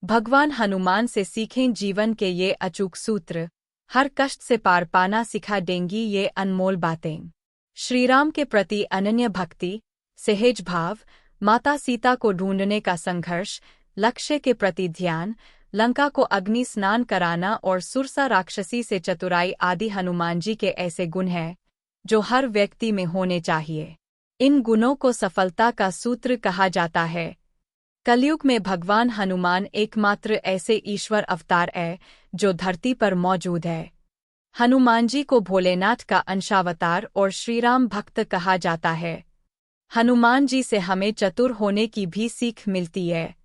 भगवान हनुमान से सीखें जीवन के ये अचूक सूत्र, हर कष्ट से पार पाना सिखा देंगी ये अनमोल बातें। श्रीराम के प्रति अनन्य भक्ति, सहज भाव, माता सीता को ढूंढने का संघर्ष, लक्ष्य के प्रति ध्यान, लंका को अग्नि स्नान कराना और सुरसा राक्षसी से चतुराई आदि हनुमान जी के ऐसे गुण हैं जो हर व्यक्ति में होने चाहिए। इन गुणों को सफलता का सूत्र कहा जाता है। कलयुग में भगवान हनुमान एकमात्र ऐसे ईश्वर अवतार है जो धरती पर मौजूद है। हनुमान जी को भोलेनाथ का अंशावतार और श्रीराम भक्त कहा जाता है। हनुमान जी से हमें चतुर होने की भी सीख मिलती है।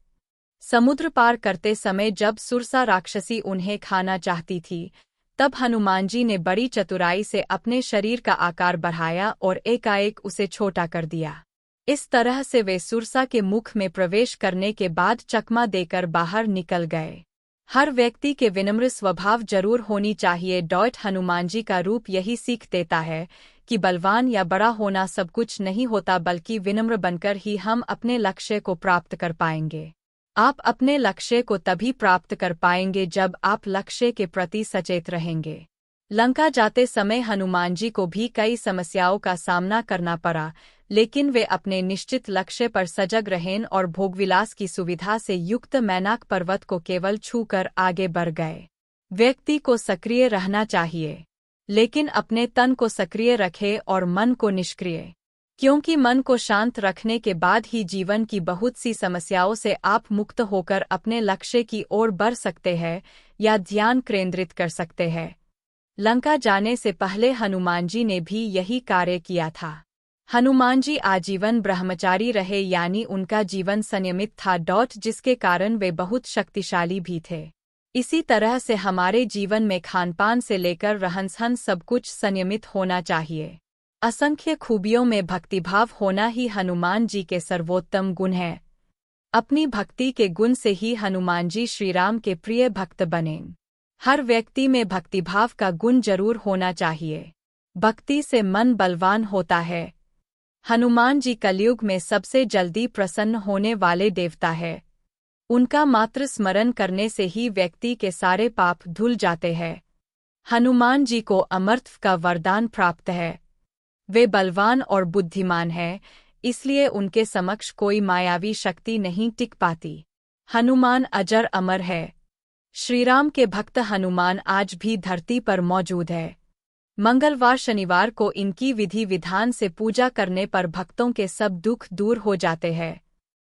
समुद्र पार करते समय जब सुरसा राक्षसी उन्हें खाना चाहती थी, तब हनुमान जी ने बड़ी चतुराई से अपने शरीर का आकार बढ़ाया और एकाएक उसे छोटा कर दिया। इस तरह से वे सुरसा के मुख में प्रवेश करने के बाद चकमा देकर बाहर निकल गए। हर व्यक्ति के विनम्र स्वभाव जरूर होनी चाहिए। हनुमान जी का रूप यही सीख देता है कि बलवान या बड़ा होना सब कुछ नहीं होता, बल्कि विनम्र बनकर ही हम अपने लक्ष्य को प्राप्त कर पाएंगे। आप अपने लक्ष्य को तभी प्राप्त कर पाएंगे जब आप लक्ष्य के प्रति सचेत रहेंगे। लंका जाते समय हनुमान जी को भी कई समस्याओं का सामना करना पड़ा, लेकिन वे अपने निश्चित लक्ष्य पर सजग रहें और भोगविलास की सुविधा से युक्त मैनाक पर्वत को केवल छूकर आगे बढ़ गए। व्यक्ति को सक्रिय रहना चाहिए, लेकिन अपने तन को सक्रिय रखे और मन को निष्क्रिय, क्योंकि मन को शांत रखने के बाद ही जीवन की बहुत सी समस्याओं से आप मुक्त होकर अपने लक्ष्य की ओर बढ़ सकते हैं या ध्यान केंद्रित कर सकते हैं। लंका जाने से पहले हनुमान जी ने भी यही कार्य किया था। हनुमान जी आजीवन ब्रह्मचारी रहे, यानी उनका जीवन संयमित था, जिसके कारण वे बहुत शक्तिशाली भी थे। इसी तरह से हमारे जीवन में खानपान से लेकर रहन-सहन सब कुछ संयमित होना चाहिए। असंख्य खूबियों में भक्तिभाव होना ही हनुमान जी के सर्वोत्तम गुण हैं। अपनी भक्ति के गुण से ही हनुमान जी श्रीराम के प्रिय भक्त बने। हर व्यक्ति में भक्तिभाव का गुण जरूर होना चाहिए। भक्ति से मन बलवान होता है। हनुमान जी कलयुग में सबसे जल्दी प्रसन्न होने वाले देवता है। उनका मात्र स्मरण करने से ही व्यक्ति के सारे पाप धुल जाते हैं। हनुमान जी को अमरत्व का वरदान प्राप्त है। वे बलवान और बुद्धिमान हैं, इसलिए उनके समक्ष कोई मायावी शक्ति नहीं टिक पाती। हनुमान अजर अमर है। श्रीराम के भक्त हनुमान आज भी धरती पर मौजूद है। मंगलवार शनिवार को इनकी विधि विधान से पूजा करने पर भक्तों के सब दुख दूर हो जाते हैं।